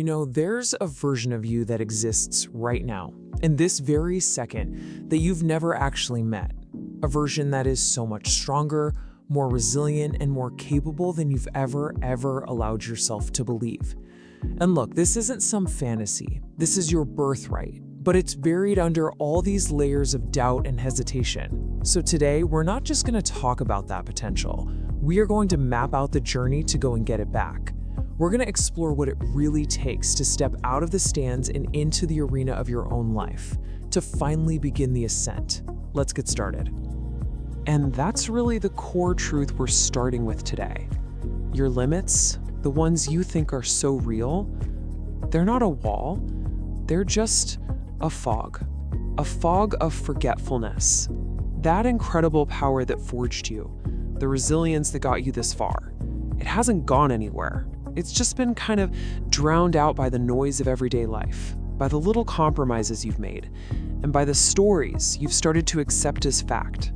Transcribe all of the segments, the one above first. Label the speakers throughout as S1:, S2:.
S1: There's a version of you that exists right now, in this very second, that you've never actually met. A version that is so much stronger, more resilient, and more capable than you've ever allowed yourself to believe. And look, this isn't some fantasy. This is your birthright, but it's buried under all these layers of doubt and hesitation. So today, we're not just going to talk about that potential. We are going to map out the journey to go and get it back. We're going to explore what it really takes to step out of the stands and into the arena of your own life, to finally begin the ascent. Let's get started. And that's really the core truth we're starting with today. Your limits, the ones you think are so real, they're not a wall, they're just a fog of forgetfulness. That incredible power that forged you, the resilience that got you this far, it hasn't gone anywhere. It's just been kind of drowned out by the noise of everyday life, by the little compromises you've made, and by the stories you've started to accept as fact.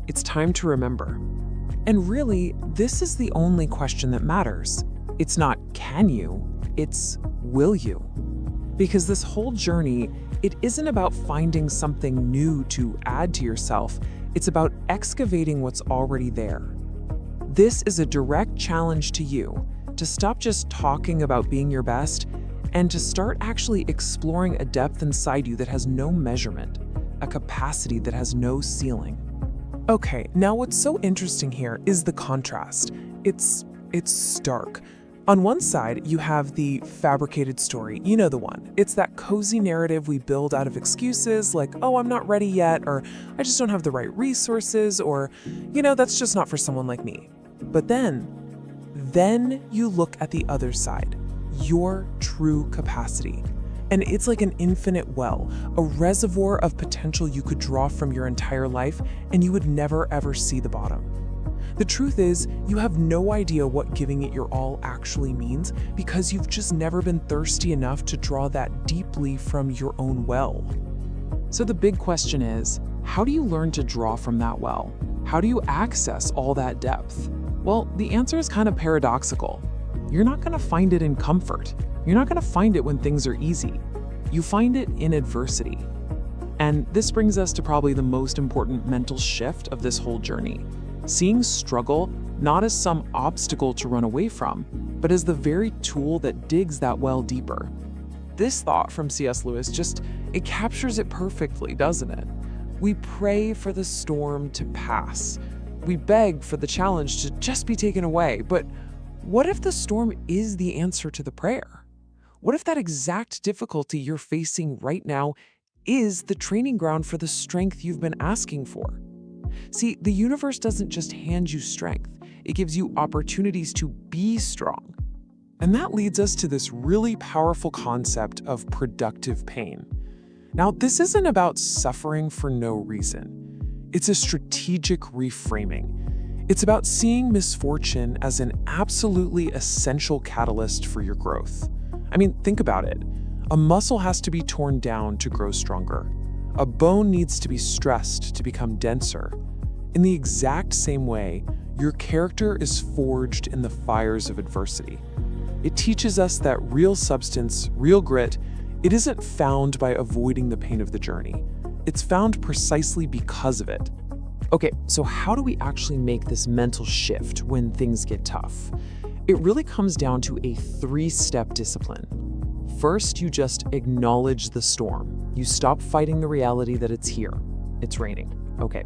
S1: It's time to remember. And really, this is the only question that matters. It's not can you, it's will you. Because this whole journey, it isn't about finding something new to add to yourself, it's about excavating what's already there. This is a direct challenge to you, to stop just talking about being your best and to start actually exploring a depth inside you that has no measurement, a capacity that has no ceiling. Okay, now what's so interesting here is the contrast. It's stark. On one side, you have the fabricated story, you know the one. It's that cozy narrative we build out of excuses like, oh, I'm not ready yet, or I just don't have the right resources, or, that's just not for someone like me. But then you look at the other side, your true capacity. And it's like an infinite well, a reservoir of potential you could draw from your entire life, and you would never ever see the bottom. The truth is, you have no idea what giving it your all actually means because you've just never been thirsty enough to draw that deeply from your own well. So the big question is, how do you learn to draw from that well? How do you access all that depth? Well, the answer is kind of paradoxical. You're not going to find it in comfort. You're not going to find it when things are easy. You find it in adversity. And this brings us to probably the most important mental shift of this whole journey. Seeing struggle not as some obstacle to run away from, but as the very tool that digs that well deeper. This thought from C.S. Lewis it captures it perfectly, doesn't it? We pray for the storm to pass. We beg for the challenge to just be taken away, but what if the storm is the answer to the prayer? What if that exact difficulty you're facing right now is the training ground for the strength you've been asking for? See, the universe doesn't just hand you strength, it gives you opportunities to be strong. And that leads us to this really powerful concept of productive pain. Now, this isn't about suffering for no reason. It's a strategic reframing. It's about seeing misfortune as an absolutely essential catalyst for your growth. I mean, think about it. A muscle has to be torn down to grow stronger. A bone needs to be stressed to become denser. In the exact same way, your character is forged in the fires of adversity. It teaches us that real substance, real grit, it isn't found by avoiding the pain of the journey. It's found precisely because of it. Okay, so how do we actually make this mental shift when things get tough? It really comes down to a 3-step discipline. First, you just acknowledge the storm. You stop fighting the reality that it's here. It's raining. Okay.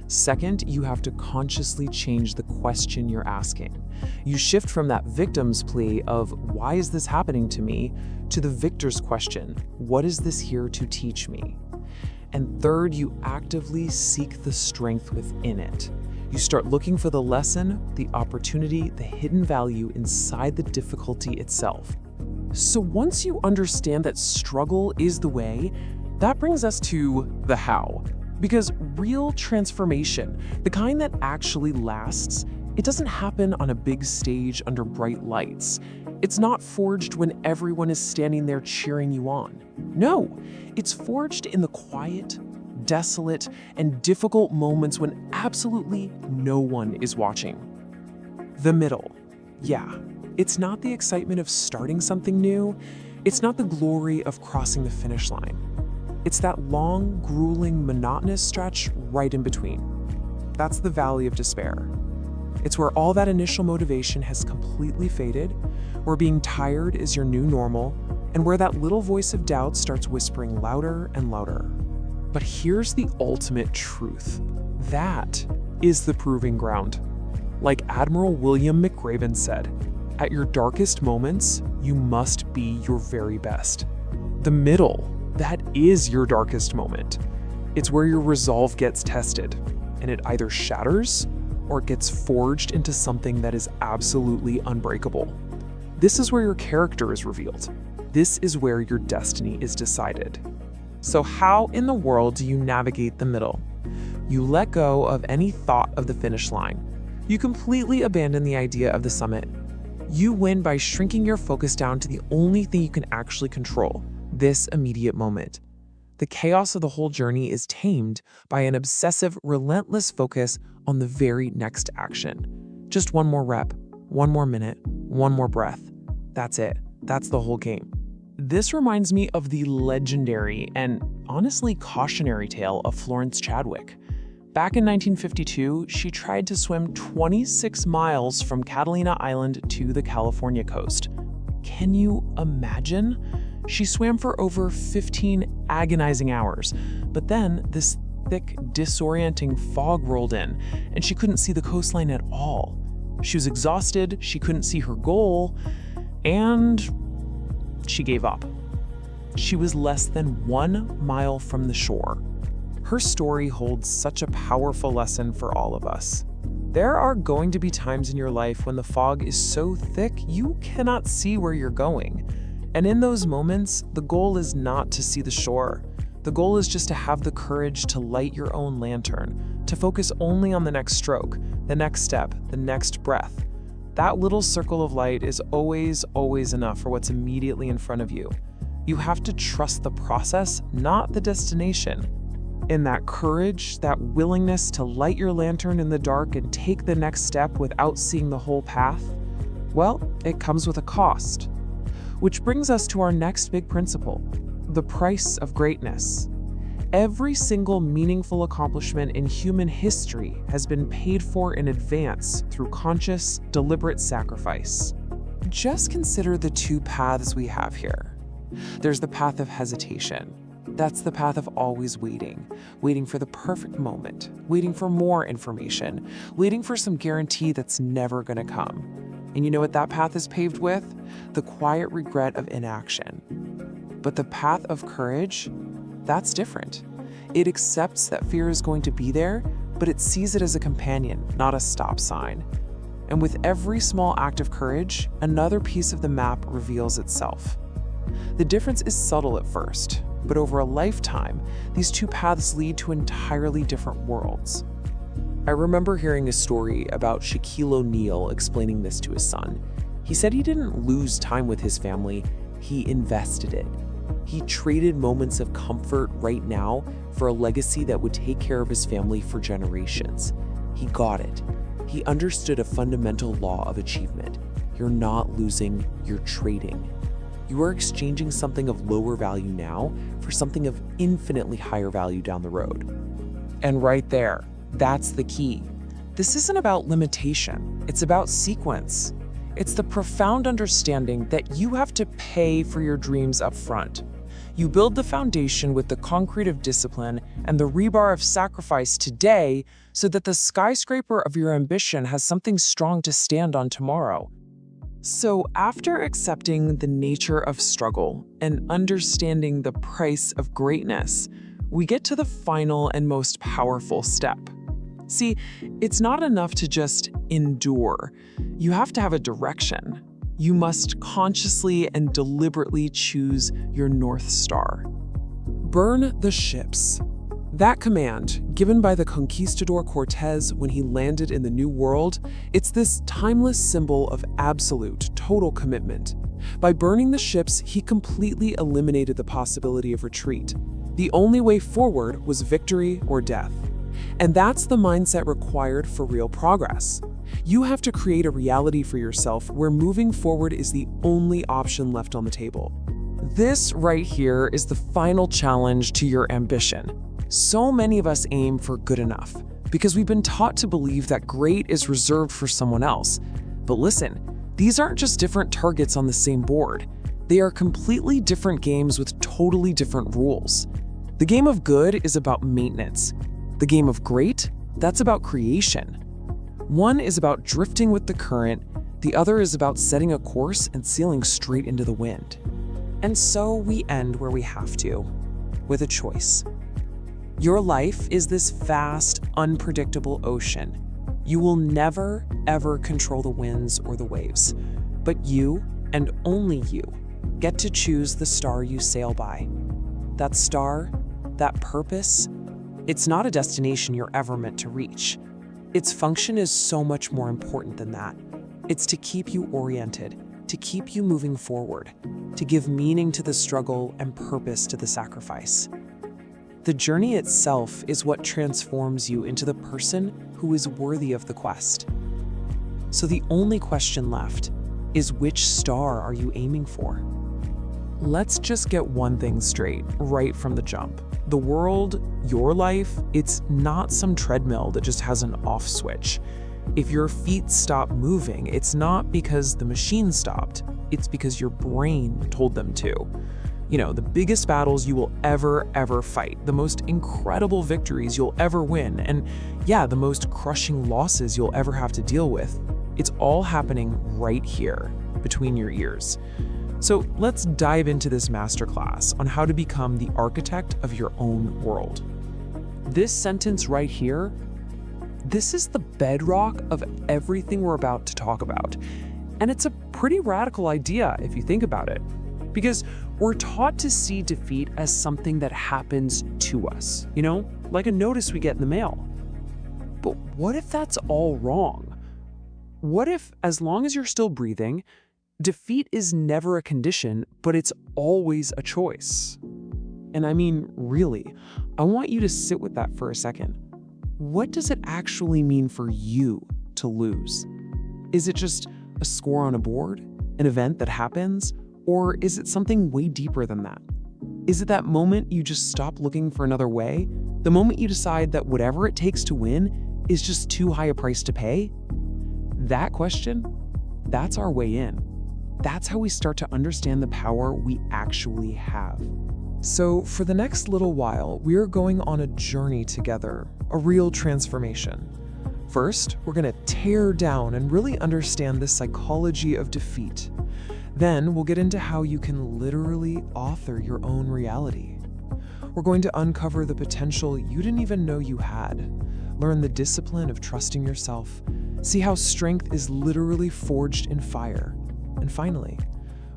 S1: Second, you have to consciously change the question you're asking. You shift from that victim's plea of, why is this happening to me, to the victor's question, what is this here to teach me? And third, you actively seek the strength within it. You start looking for the lesson, the opportunity, the hidden value inside the difficulty itself. So once you understand that struggle is the way, that brings us to the how. Because real transformation, the kind that actually lasts, it doesn't happen on a big stage under bright lights. It's not forged when everyone is standing there cheering you on. No, it's forged in the quiet, desolate, and difficult moments when absolutely no one is watching. The middle. Yeah, It's not the excitement of starting something new. It's not the glory of crossing the finish line. It's that long, grueling, monotonous stretch right in between. That's the valley of despair. It's where all that initial motivation has completely faded, where being tired is your new normal, and where that little voice of doubt starts whispering louder and louder. But here's the ultimate truth. That is the proving ground. Like Admiral William McRaven said, at your darkest moments, you must be your very best. The middle, that is your darkest moment. It's where your resolve gets tested, and it either shatters or it gets forged into something that is absolutely unbreakable. This is where your character is revealed. This is where your destiny is decided. So how in the world do you navigate the middle? You let go of any thought of the finish line. You completely abandon the idea of the summit. You win by shrinking your focus down to the only thing you can actually control, this immediate moment. The chaos of the whole journey is tamed by an obsessive, relentless focus on the very next action. Just one more rep, one more minute, one more breath. That's it. That's the whole game. This reminds me of the legendary and honestly cautionary tale of Florence Chadwick. Back in 1952, she tried to swim 26 miles from Catalina Island to the California coast. Can you imagine? She swam for over 15 agonizing hours, but then this thick, disorienting fog rolled in, and she couldn't see the coastline at all. She was exhausted, she couldn't see her goal, and she gave up. She was less than 1 mile from the shore. Her story holds such a powerful lesson for all of us. There are going to be times in your life when the fog is so thick you cannot see where you're going. And in those moments, the goal is not to see the shore. The goal is just to have the courage to light your own lantern, to focus only on the next stroke, the next step, the next breath. That little circle of light is always enough for what's immediately in front of you. You have to trust the process, not the destination. In that courage, that willingness to light your lantern in the dark and take the next step without seeing the whole path, well, it comes with a cost. Which brings us to our next big principle, the price of greatness. Every single meaningful accomplishment in human history has been paid for in advance through conscious, deliberate sacrifice. Just consider the two paths we have here. There's the path of hesitation. That's the path of always waiting for the perfect moment, waiting for more information, waiting for some guarantee that's never gonna come. And you know what that path is paved with? The quiet regret of inaction. But the path of courage, that's different. It accepts that fear is going to be there, but it sees it as a companion, not a stop sign. And with every small act of courage, another piece of the map reveals itself. The difference is subtle at first, but over a lifetime, these two paths lead to entirely different worlds. I remember hearing a story about Shaquille O'Neal explaining this to his son. He said he didn't lose time with his family, he invested it. He traded moments of comfort right now for a legacy that would take care of his family for generations. He got it. He understood a fundamental law of achievement. You're not losing, you're trading. You are exchanging something of lower value now for something of infinitely higher value down the road. And right there, that's the key. This isn't about limitation, it's about sequence. It's the profound understanding that you have to pay for your dreams up front. You build the foundation with the concrete of discipline and the rebar of sacrifice today so that the skyscraper of your ambition has something strong to stand on tomorrow. So after accepting the nature of struggle and understanding the price of greatness, we get to the final and most powerful step. See, it's not enough to just endure. You have to have a direction. You must consciously and deliberately choose your North Star. Burn the ships. That command, given by the conquistador Cortez when he landed in the New World, it's this timeless symbol of absolute, total commitment. By burning the ships, he completely eliminated the possibility of retreat. The only way forward was victory or death. And that's the mindset required for real progress. You have to create a reality for yourself where moving forward is the only option left on the table. This right here is the final challenge to your ambition. So many of us aim for good enough because we've been taught to believe that great is reserved for someone else. But listen, these aren't just different targets on the same board. They are completely different games with totally different rules. The game of good is about maintenance. The game of great, that's about creation. One is about drifting with the current, the other is about setting a course and sailing straight into the wind. And so we end where we have to, with a choice. Your life is this vast, unpredictable ocean. You will never, ever control the winds or the waves, but you, and only you, get to choose the star you sail by. That star, that purpose, it's not a destination you're ever meant to reach. Its function is so much more important than that. It's to keep you oriented, to keep you moving forward, to give meaning to the struggle and purpose to the sacrifice. The journey itself is what transforms you into the person who is worthy of the quest. So the only question left is, which star are you aiming for? Let's just get one thing straight right from the jump. The world, your life, it's not some treadmill that just has an off switch. If your feet stop moving, it's not because the machine stopped, it's because your brain told them to. You know, the biggest battles you will ever fight, the most incredible victories you'll ever win, and yeah, the most crushing losses you'll ever have to deal with, it's all happening right here, between your ears. So let's dive into this masterclass on how to become the architect of your own world. This sentence right here, this is the bedrock of everything we're about to talk about. And it's a pretty radical idea if you think about it, because we're taught to see defeat as something that happens to us, you know, like a notice we get in the mail. But what if that's all wrong? What if, as long as you're still breathing, defeat is never a condition, but it's always a choice? And I mean, really, I want you to sit with that for a second. What does it actually mean for you to lose? Is it just a score on a board, an event that happens, or is it something way deeper than that? Is it that moment you just stop looking for another way? The moment you decide that whatever it takes to win is just too high a price to pay? That question, that's our way in. That's how we start to understand the power we actually have. So for the next little while, we're going on a journey together, a real transformation. First, we're going to tear down and really understand the psychology of defeat. Then we'll get into how you can literally author your own reality. We're going to uncover the potential you didn't even know you had, learn the discipline of trusting yourself, see how strength is literally forged in fire. And finally,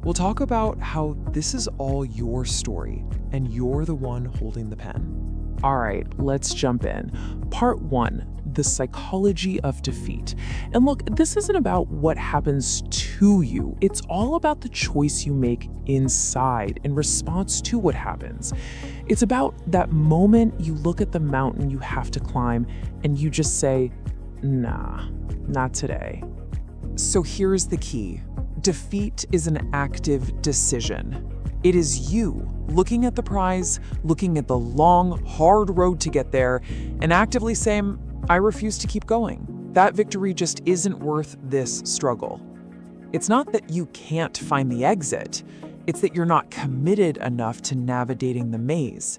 S1: we'll talk about how this is all your story and you're the one holding the pen. All right, let's jump in. Part 1, the psychology of defeat. And look, this isn't about what happens to you. It's all about the choice you make inside in response to what happens. It's about that moment you look at the mountain you have to climb and you just say, nah, not today. So here's the key. Defeat is an active decision. It is you looking at the prize, looking at the long, hard road to get there, and actively saying, I refuse to keep going. That victory just isn't worth this struggle. It's not that you can't find the exit, it's that you're not committed enough to navigating the maze.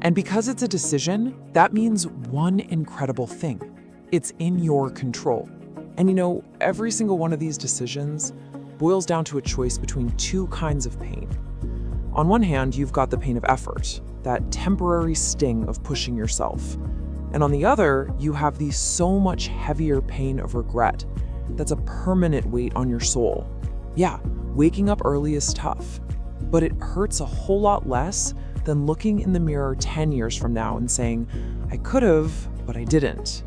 S1: And because it's a decision, that means one incredible thing. It's in your control. And you know, every single one of these decisions boils down to a choice between two kinds of pain. On one hand, you've got the pain of effort, that temporary sting of pushing yourself. And on the other, you have the so much heavier pain of regret. That's a permanent weight on your soul. Yeah, waking up early is tough, but it hurts a whole lot less than looking in the mirror 10 years from now and saying, I could have, but I didn't.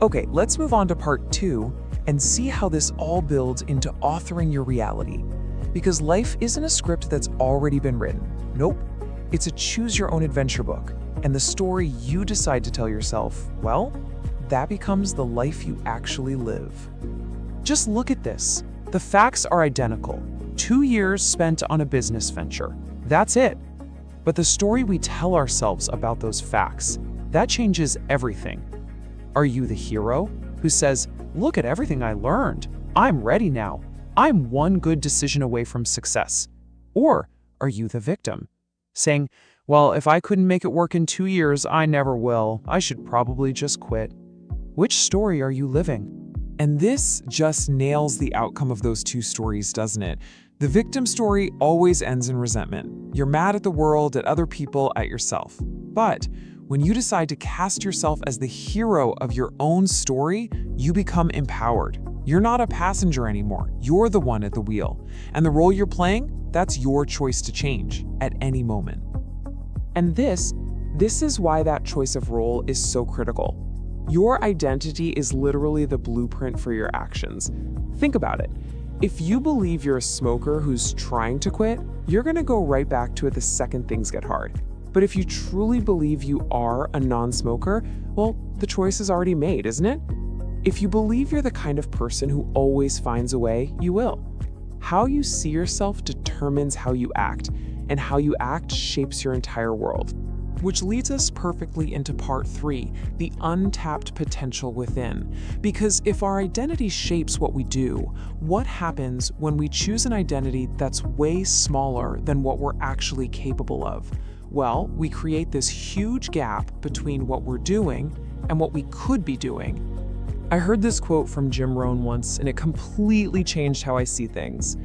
S1: Okay, let's move on to part 2 and see how this all builds into authoring your reality. Because life isn't a script that's already been written. Nope, it's a choose your own adventure book. And the story you decide to tell yourself, well, that becomes the life you actually live. Just look at this. The facts are identical. 2 years spent on a business venture. That's it. But the story we tell ourselves about those facts, that changes everything. Are you the hero who says, "Look at everything I learned. I'm ready now. I'm one good decision away from success"? Or are you the victim, saying, "Well, if I couldn't make it work in 2 years, I never will. I should probably just quit"? Which story are you living? And this just nails the outcome of those two stories, doesn't it? The victim story always ends in resentment. You're mad at the world, at other people, at yourself. But when you decide to cast yourself as the hero of your own story, you become empowered. You're not a passenger anymore. You're the one at the wheel. And the role you're playing, that's your choice to change at any moment. And this is why that choice of role is so critical. Your identity is literally the blueprint for your actions. Think about it. If you believe you're a smoker who's trying to quit, you're gonna go right back to it the second things get hard. But if you truly believe you are a non-smoker, well, the choice is already made, isn't it? If you believe you're the kind of person who always finds a way, you will. How you see yourself determines how you act, and how you act shapes your entire world. Which leads us perfectly into part 3, the untapped potential within. Because if our identity shapes what we do, what happens when we choose an identity that's way smaller than what we're actually capable of? Well, we create this huge gap between what we're doing and what we could be doing. I heard this quote from Jim Rohn once, and it completely changed how I see things.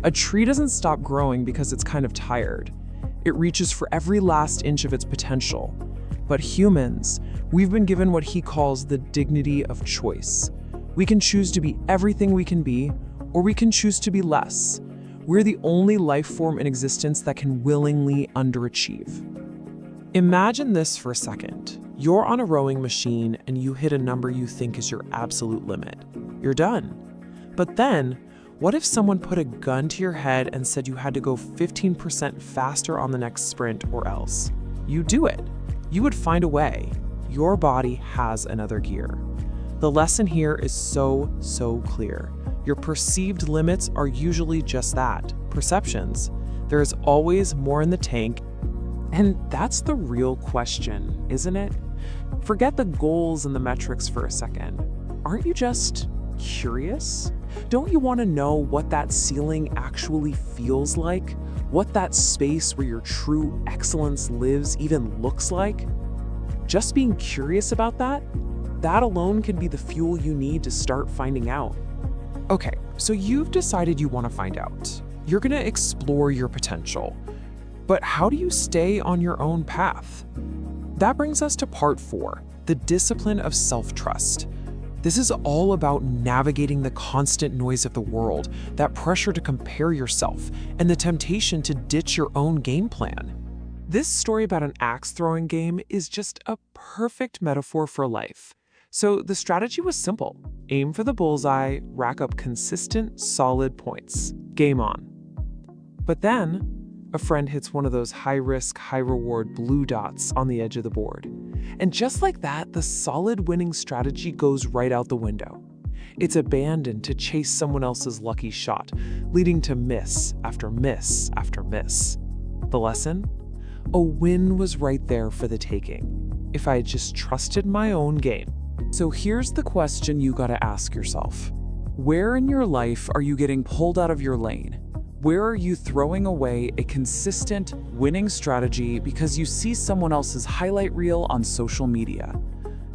S1: A tree doesn't stop growing because it's kind of tired. It reaches for every last inch of its potential. But humans, we've been given what he calls the dignity of choice. We can choose to be everything we can be, or we can choose to be less. We're the only life form in existence that can willingly underachieve. Imagine this for a second. You're on a rowing machine and you hit a number you think is your absolute limit. You're done. But then, what if someone put a gun to your head and said you had to go 15% faster on the next sprint or else? You do it. You would find a way. Your body has another gear. The lesson here is so clear. Your perceived limits are usually just that, perceptions. There is always more in the tank, and that's the real question, isn't it? Forget the goals and the metrics for a second. Aren't you just curious? Don't you want to know what that ceiling actually feels like? What that space where your true excellence lives even looks like? Just being curious about that alone can be the fuel you need to start finding out. Okay, so you've decided you want to find out. You're going to explore your potential. But how do you stay on your own path? That brings us to part 4, the discipline of self-trust. This is all about navigating the constant noise of the world, that pressure to compare yourself, and the temptation to ditch your own game plan. This story about an axe-throwing game is just a perfect metaphor for life. So the strategy was simple. Aim for the bullseye, rack up consistent, solid points. Game on. But then, a friend hits one of those high-risk, high-reward blue dots on the edge of the board. And just like that, the solid winning strategy goes right out the window. It's abandoned to chase someone else's lucky shot, leading to miss after miss after miss. The lesson? A win was right there for the taking, if I had just trusted my own game. So here's the question you gotta ask yourself. Where in your life are you getting pulled out of your lane? Where are you throwing away a consistent, winning strategy because you see someone else's highlight reel on social media?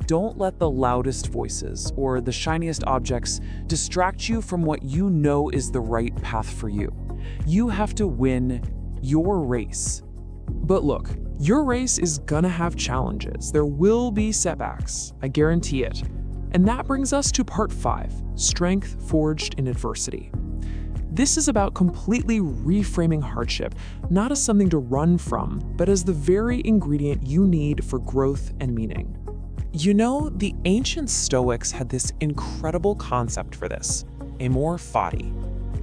S1: Don't let the loudest voices or the shiniest objects distract you from what you know is the right path for you. You have to win your race. But look, your race is gonna have challenges. There will be setbacks, I guarantee it. And that brings us to part 5, strength forged in adversity. This is about completely reframing hardship, not as something to run from, but as the very ingredient you need for growth and meaning. You know, the ancient Stoics had this incredible concept for this, amor fati.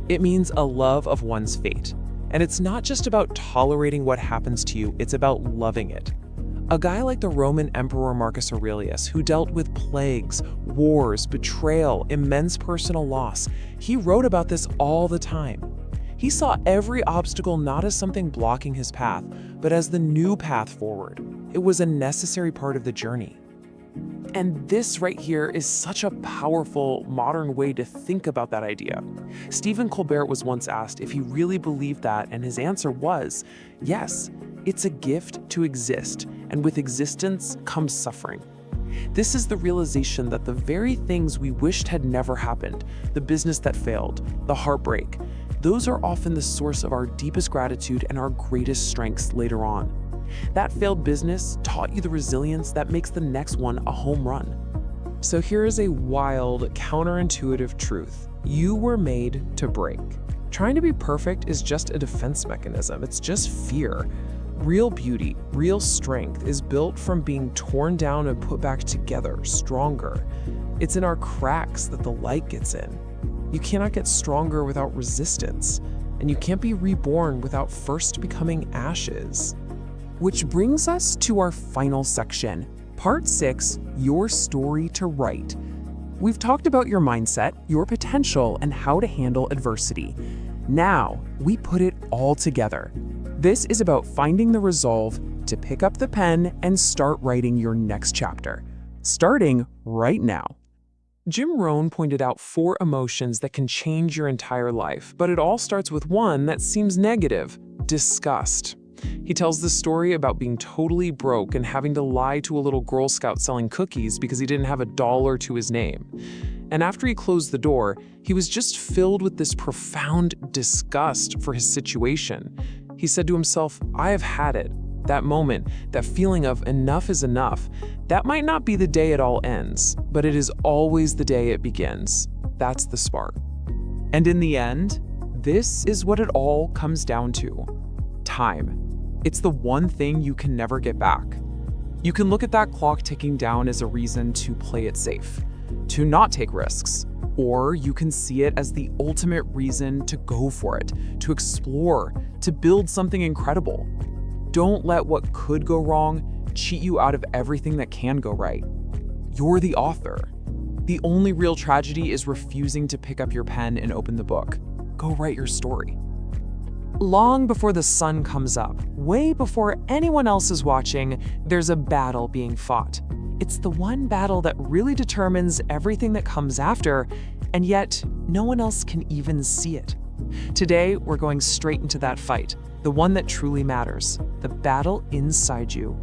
S1: It means a love of one's fate. And it's not just about tolerating what happens to you, it's about loving it. A guy like the Roman Emperor Marcus Aurelius, who dealt with plagues, wars, betrayal, immense personal loss, he wrote about this all the time. He saw every obstacle not as something blocking his path, but as the new path forward. It was a necessary part of the journey. And this right here is such a powerful modern way to think about that idea. Stephen Colbert was once asked if he really believed that, and his answer was, yes, it's a gift to exist, and with existence comes suffering. This is the realization that the very things we wished had never happened, the business that failed, the heartbreak, those are often the source of our deepest gratitude and our greatest strengths later on. That failed business taught you the resilience that makes the next one a home run. So here is a wild, counterintuitive truth. You were made to break. Trying to be perfect is just a defense mechanism. It's just fear. Real beauty, real strength is built from being torn down and put back together, stronger. It's in our cracks that the light gets in. You cannot get stronger without resistance, and you can't be reborn without first becoming ashes. Which brings us to our final section, Part 6, Your Story to Write. We've talked about your mindset, your potential, and how to handle adversity. Now, we put it all together. This is about finding the resolve to pick up the pen and start writing your next chapter, starting right now. Jim Rohn pointed out 4 emotions that can change your entire life, but it all starts with one that seems negative: disgust. He tells the story about being totally broke and having to lie to a little Girl Scout selling cookies because he didn't have $1 to his name. And after he closed the door, he was just filled with this profound disgust for his situation. He said to himself, I have had it. That moment, that feeling of enough is enough, that might not be the day it all ends, but it is always the day it begins. That's the spark. And in the end, this is what it all comes down to. Time. It's the one thing you can never get back. You can look at that clock ticking down as a reason to play it safe, to not take risks, or you can see it as the ultimate reason to go for it, to explore, to build something incredible. Don't let what could go wrong cheat you out of everything that can go right. You're the author. The only real tragedy is refusing to pick up your pen and open the book. Go write your story. Long before the sun comes up, way before anyone else is watching, there's a battle being fought. It's the one battle that really determines everything that comes after, and yet no one else can even see it. Today, we're going straight into that fight, the one that truly matters, the battle inside you.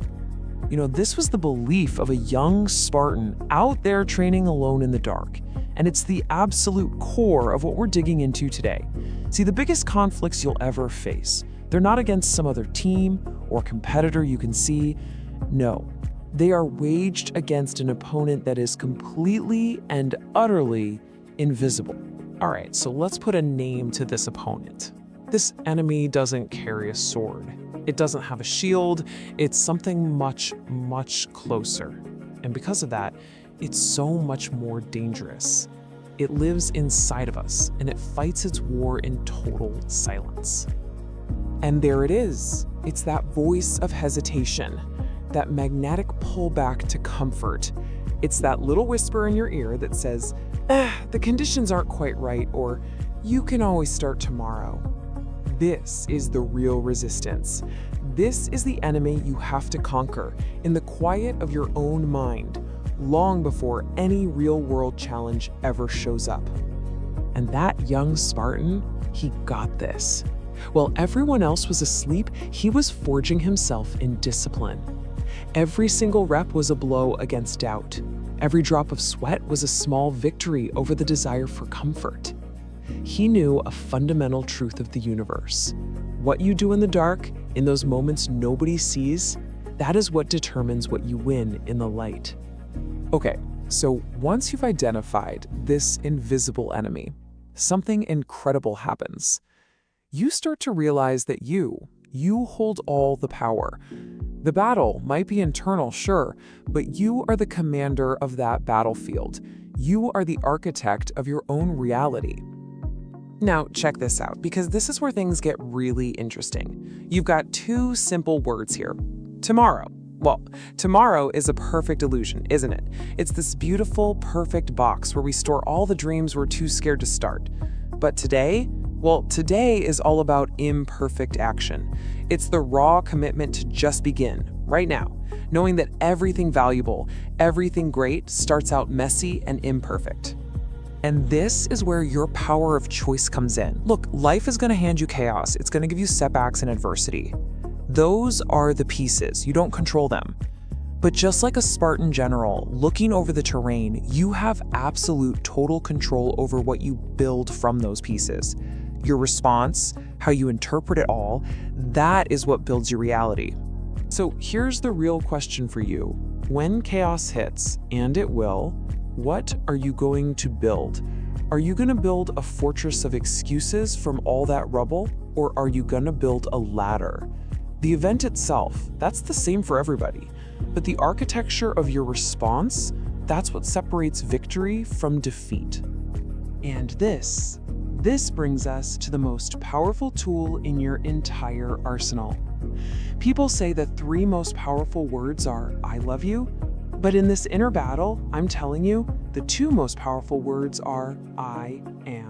S1: You know, this was the belief of a young Spartan out there training alone in the dark, and it's the absolute core of what we're digging into today. See, the biggest conflicts you'll ever face, they're not against some other team or competitor you can see. No, they are waged against an opponent that is completely and utterly invisible. All right, so let's put a name to this opponent. This enemy doesn't carry a sword. It doesn't have a shield. It's something much, much closer. And because of that, it's so much more dangerous. It lives inside of us, and it fights its war in total silence. And there it is. It's that voice of hesitation, that magnetic pullback to comfort. It's that little whisper in your ear that says, the conditions aren't quite right, or you can always start tomorrow. This is the real resistance. This is the enemy you have to conquer in the quiet of your own mind, long before any real-world challenge ever shows up. And that young Spartan, he got this. While everyone else was asleep, he was forging himself in discipline. Every single rep was a blow against doubt. Every drop of sweat was a small victory over the desire for comfort. He knew a fundamental truth of the universe. What you do in the dark, in those moments nobody sees, that is what determines what you win in the light. Okay, so once you've identified this invisible enemy, something incredible happens. You start to realize that you hold all the power. The battle might be internal, sure, but you are the commander of that battlefield. You are the architect of your own reality. Now, check this out, because this is where things get really interesting. You've got 2 simple words here. Tomorrow. Well, tomorrow is a perfect illusion, isn't it? It's this beautiful, perfect box where we store all the dreams we're too scared to start. But today? Well, today is all about imperfect action. It's the raw commitment to just begin, right now, knowing that everything valuable, everything great starts out messy and imperfect. And this is where your power of choice comes in. Look, life is going to hand you chaos. It's going to give you setbacks and adversity. Those are the pieces. You don't control them. But just like a Spartan general looking over the terrain, you have absolute total control over what you build from those pieces. Your response, how you interpret it all, that is what builds your reality. So here's the real question for you. When chaos hits, and it will, what are you going to build? Are you going to build a fortress of excuses from all that rubble, or are you going to build a ladder? The event itself, that's the same for everybody. But the architecture of your response, that's what separates victory from defeat. And this brings us to the most powerful tool in your entire arsenal. People say the 3 most powerful words are, "I love you," but in this inner battle, I'm telling you, the 2 most powerful words are, "I am."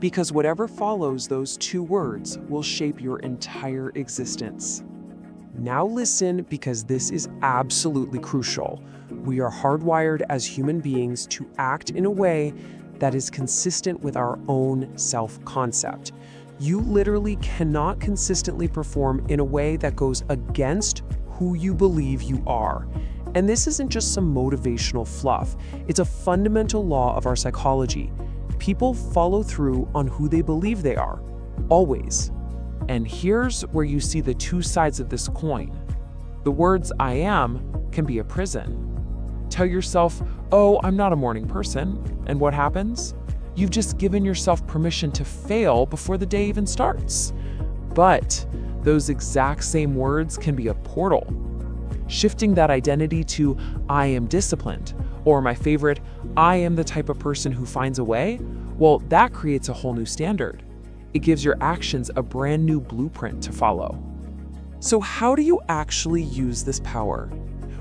S1: Because whatever follows those 2 words will shape your entire existence. Now listen, because this is absolutely crucial. We are hardwired as human beings to act in a way that is consistent with our own self-concept. You literally cannot consistently perform in a way that goes against who you believe you are. And this isn't just some motivational fluff. It's a fundamental law of our psychology. People follow through on who they believe they are, always. And here's where you see the 2 sides of this coin. The words "I am" can be a prison. Tell yourself, "Oh, I'm not a morning person." And what happens? You've just given yourself permission to fail before the day even starts. But those exact same words can be a portal. Shifting that identity to "I am disciplined," or my favorite, "I am the type of person who finds a way," well, that creates a whole new standard. It gives your actions a brand new blueprint to follow. So how do you actually use this power?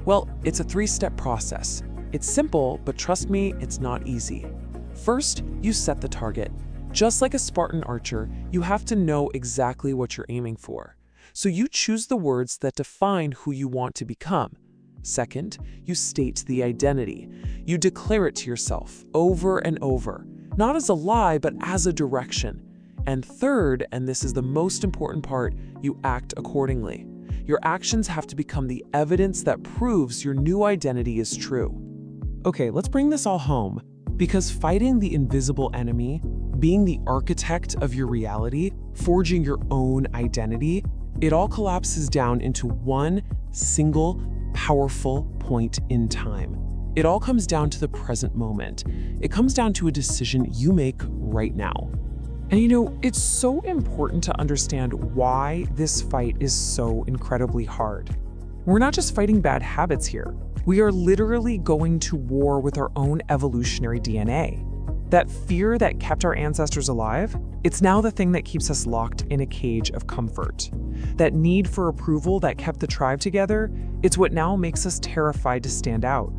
S1: Well, it's a 3-step process. It's simple, but trust me, it's not easy. First, you set the target. Just like a Spartan archer, you have to know exactly what you're aiming for. So you choose the words that define who you want to become. Second, you state the identity. You declare it to yourself over and over, not as a lie, but as a direction. And third, and this is the most important part, you act accordingly. Your actions have to become the evidence that proves your new identity is true. Okay, let's bring this all home, because fighting the invisible enemy, being the architect of your reality, forging your own identity, it all collapses down into one single, powerful point in time. It all comes down to the present moment. It comes down to a decision you make right now. And you know, it's so important to understand why this fight is so incredibly hard. We're not just fighting bad habits here. We are literally going to war with our own evolutionary DNA. That fear that kept our ancestors alive, it's now the thing that keeps us locked in a cage of comfort. That need for approval that kept the tribe together, it's what now makes us terrified to stand out.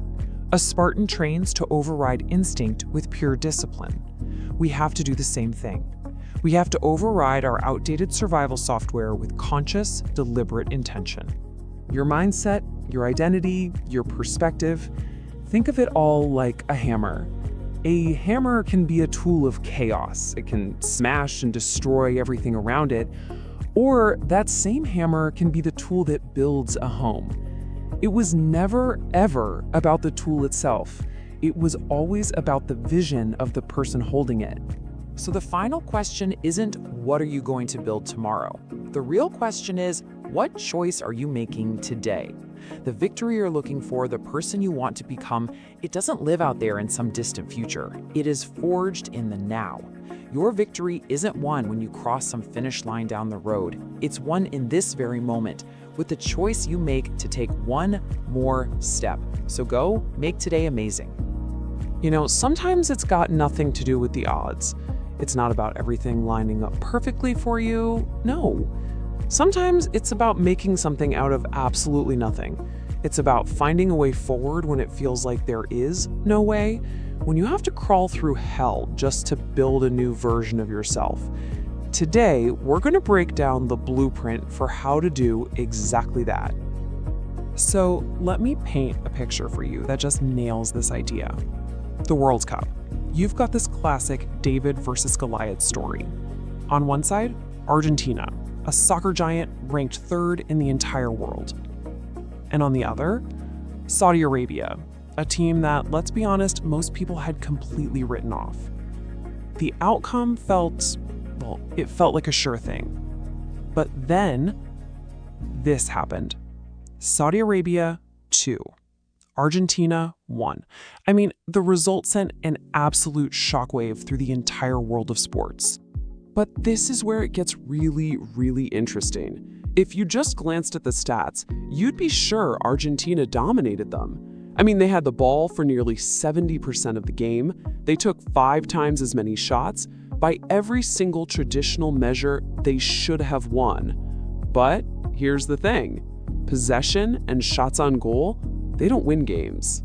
S1: A Spartan trains to override instinct with pure discipline. We have to do the same thing. We have to override our outdated survival software with conscious, deliberate intention. Your mindset, your identity, your perspective, think of it all like a hammer. A hammer can be a tool of chaos. It can smash and destroy everything around it. Or that same hammer can be the tool that builds a home. It was never, ever about the tool itself. It was always about the vision of the person holding it. So the final question isn't, what are you going to build tomorrow? The real question is, what choice are you making today? The victory you're looking for, the person you want to become, it doesn't live out there in some distant future. It is forged in the now. Your victory isn't won when you cross some finish line down the road. It's won in this very moment, with the choice you make to take one more step. So go, make today amazing. You know, sometimes it's got nothing to do with the odds. It's not about everything lining up perfectly for you. No. Sometimes it's about making something out of absolutely nothing. It's about finding a way forward when it feels like there is no way, when you have to crawl through hell just to build a new version of yourself. Today, we're going to break down the blueprint for how to do exactly that. So let me paint a picture for you that just nails this idea. The World Cup. You've got this classic David versus Goliath story. On one side, Argentina, a soccer giant ranked third in the entire world. And on the other, Saudi Arabia, a team that, let's be honest, most people had completely written off. The outcome felt like a sure thing. But then, this happened. Saudi Arabia 2. Argentina 1. I mean, the result sent an absolute shockwave through the entire world of sports. But this is where it gets really, really interesting. If you just glanced at the stats, you'd be sure Argentina dominated them. I mean, they had the ball for nearly 70% of the game. They took 5 times as many shots. By every single traditional measure, they should have won. But here's the thing. Possession and shots on goal, they don't win games.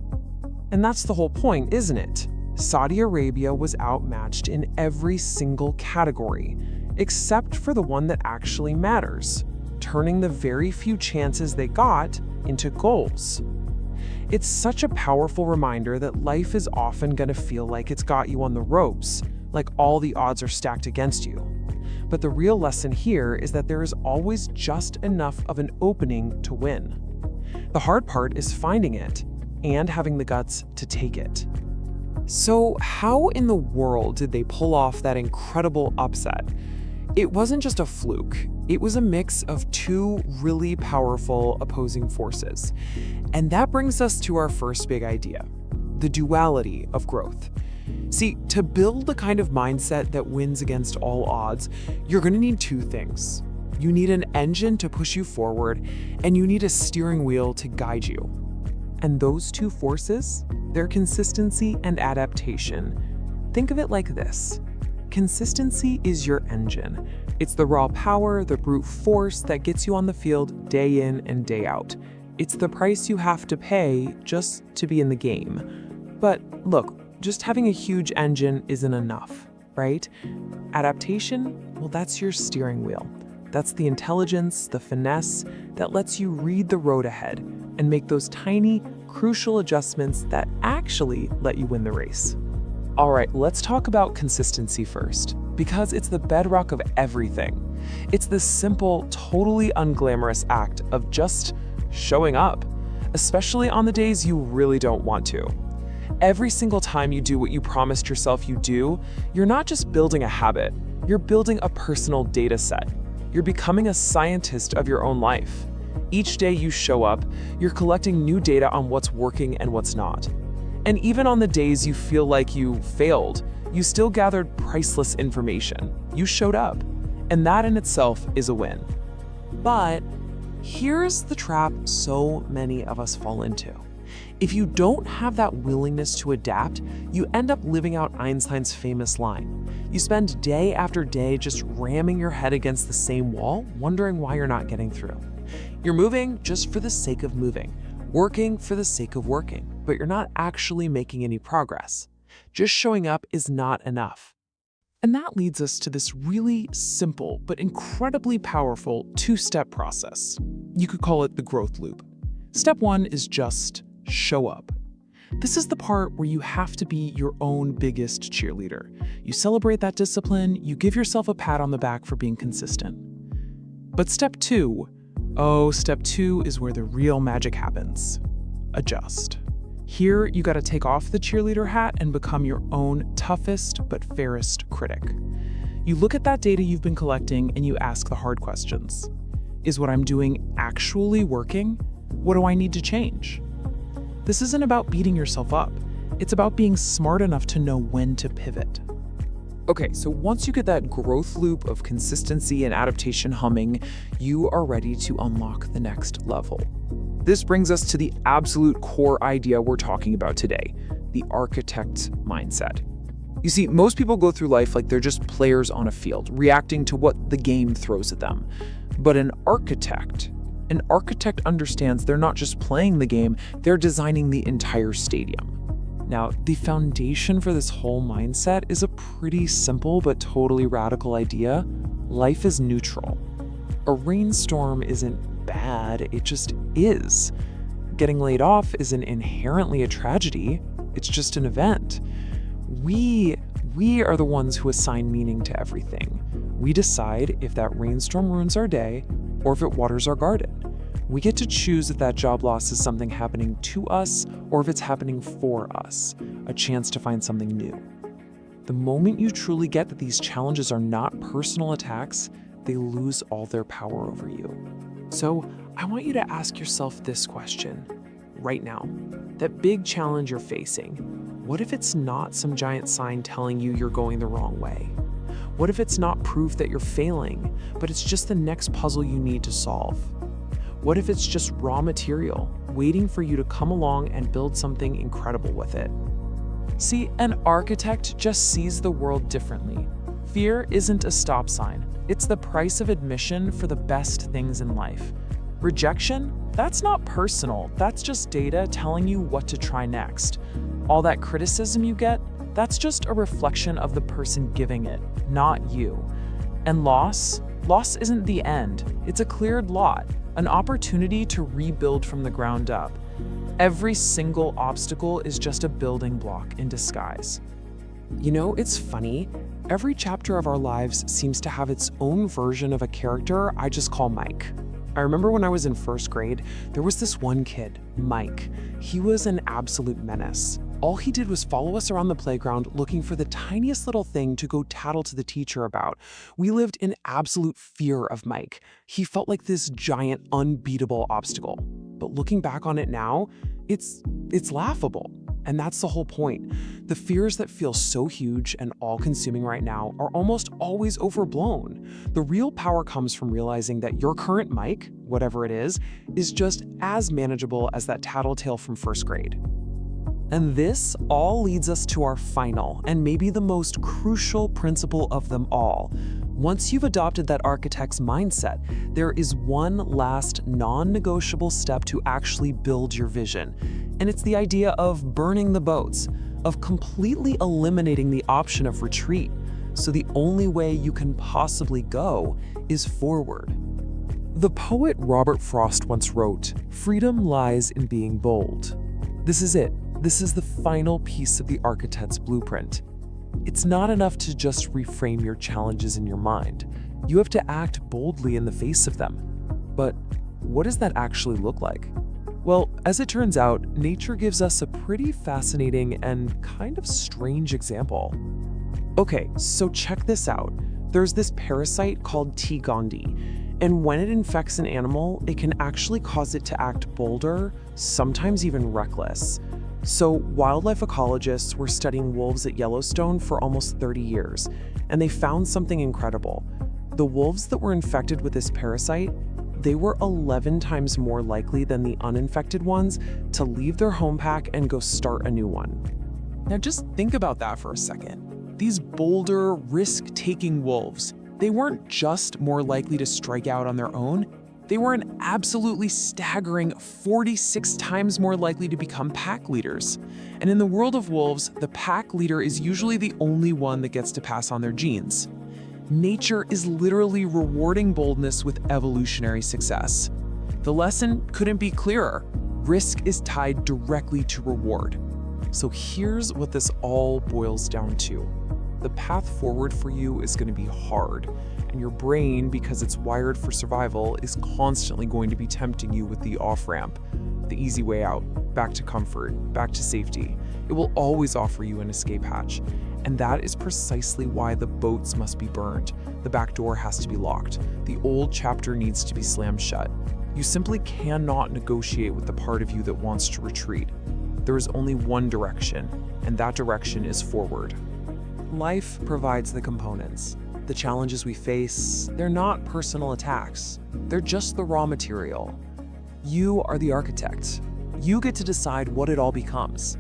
S1: And that's the whole point, isn't it? Saudi Arabia was outmatched in every single category, except for the one that actually matters, turning the very few chances they got into goals. It's such a powerful reminder that life is often going to feel like it's got you on the ropes, like all the odds are stacked against you. But the real lesson here is that there is always just enough of an opening to win. The hard part is finding it and having the guts to take it. So how in the world did they pull off that incredible upset? It wasn't just a fluke. It was a mix of 2 really powerful opposing forces. And that brings us to our first big idea, the duality of growth. See, to build the kind of mindset that wins against all odds, you're going to need 2 things. You need an engine to push you forward, and you need a steering wheel to guide you. And those 2 forces, they're consistency and adaptation. Think of it like this. Consistency is your engine. It's the raw power, the brute force that gets you on the field day in and day out. It's the price you have to pay just to be in the game. But look, just having a huge engine isn't enough, right? Adaptation, well, that's your steering wheel. That's the intelligence, the finesse that lets you read the road ahead and make those tiny, crucial adjustments that actually let you win the race. All right, let's talk about consistency first, because it's the bedrock of everything. It's this simple, totally unglamorous act of just showing up, especially on the days you really don't want to. Every single time you do what you promised yourself you do, you're not just building a habit, you're building a personal data set. You're becoming a scientist of your own life. Each day you show up, you're collecting new data on what's working and what's not. And even on the days you feel like you failed, you still gathered priceless information. You showed up. And that in itself is a win. But here's the trap so many of us fall into. If you don't have that willingness to adapt, you end up living out Einstein's famous line. You spend day after day just ramming your head against the same wall, wondering why you're not getting through. You're moving just for the sake of moving, working for the sake of working, but you're not actually making any progress. Just showing up is not enough. And that leads us to this really simple but incredibly powerful 2-step process. You could call it the growth loop. Step 1 is just show up. This is the part where you have to be your own biggest cheerleader. You celebrate that discipline, you give yourself a pat on the back for being consistent. But step 2 is where the real magic happens. Adjust. Here, you gotta take off the cheerleader hat and become your own toughest but fairest critic. You look at that data you've been collecting and you ask the hard questions. Is what I'm doing actually working? What do I need to change? This isn't about beating yourself up. It's about being smart enough to know when to pivot. Okay, so once you get that growth loop of consistency and adaptation humming, you are ready to unlock the next level. This brings us to the absolute core idea we're talking about today, the architect mindset. You see, most people go through life like they're just players on a field, reacting to what the game throws at them. But an architect understands they're not just playing the game, they're designing the entire stadium. Now, the foundation for this whole mindset is a pretty simple but totally radical idea. Life is neutral. A rainstorm isn't bad, it just is. Getting laid off isn't inherently a tragedy, it's just an event. We are the ones who assign meaning to everything. We decide if that rainstorm ruins our day or if it waters our garden. We get to choose if that job loss is something happening to us or if it's happening for us, a chance to find something new. The moment you truly get that these challenges are not personal attacks, they lose all their power over you. So I want you to ask yourself this question right now. That big challenge you're facing, what if it's not some giant sign telling you you're going the wrong way? What if it's not proof that you're failing, but it's just the next puzzle you need to solve? What if it's just raw material, waiting for you to come along and build something incredible with it? See, an architect just sees the world differently. Fear isn't a stop sign. It's the price of admission for the best things in life. Rejection? That's not personal. That's just data telling you what to try next. All that criticism you get, that's just a reflection of the person giving it, not you. And loss isn't the end. It's a cleared lot, an opportunity to rebuild from the ground up. Every single obstacle is just a building block in disguise. You know, it's funny. Every chapter of our lives seems to have its own version of a character I just call Mike. I remember when I was in first grade, there was this one kid, Mike. He was an absolute menace. All he did was follow us around the playground looking for the tiniest little thing to go tattle to the teacher about. We lived in absolute fear of Mike. He felt like this giant, unbeatable obstacle. But looking back on it now, it's laughable. And that's the whole point. The fears that feel so huge and all-consuming right now are almost always overblown. The real power comes from realizing that your current Mike, whatever it is just as manageable as that tattletale from first grade. And this all leads us to our final and maybe the most crucial principle of them all. Once you've adopted that architect's mindset, there is one last non-negotiable step to actually build your vision. And it's the idea of burning the boats, of completely eliminating the option of retreat. So the only way you can possibly go is forward. The poet Robert Frost once wrote, "Freedom lies in being bold." This is it. This is the final piece of the architect's blueprint. It's not enough to just reframe your challenges in your mind. You have to act boldly in the face of them. But what does that actually look like? Well, as it turns out, nature gives us a pretty fascinating and kind of strange example. Okay, so check this out. There's this parasite called T. gondii, and when it infects an animal, it can actually cause it to act bolder, sometimes even reckless. So wildlife ecologists were studying wolves at Yellowstone for almost 30 years, and they found something incredible. The wolves that were infected with this parasite, they were 11 times more likely than the uninfected ones to leave their home pack and go start a new one. Now just think about that for a second. These bolder, risk-taking wolves, they weren't just more likely to strike out on their own, they were an absolutely staggering 46 times more likely to become pack leaders. And in the world of wolves, the pack leader is usually the only one that gets to pass on their genes. Nature is literally rewarding boldness with evolutionary success. The lesson couldn't be clearer. Risk is tied directly to reward. So here's what this all boils down to. The path forward for you is going to be hard, and your brain, because it's wired for survival, is constantly going to be tempting you with the off-ramp, the easy way out, back to comfort, back to safety. It will always offer you an escape hatch, and that is precisely why the boats must be burned. The back door has to be locked. The old chapter needs to be slammed shut. You simply cannot negotiate with the part of you that wants to retreat. There is only one direction, and that direction is forward. Life provides the components. The challenges we face, they're not personal attacks. They're just the raw material. You are the architect. You get to decide what it all becomes.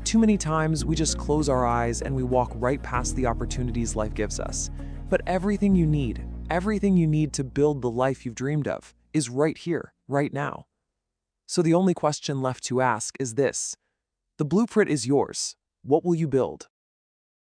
S1: Too many times we just close our eyes and we walk right past the opportunities life gives us. But everything you need, Everything you need to build the life you've dreamed of is right here, right now. So the only question left to ask is this: the blueprint is yours. What will you build?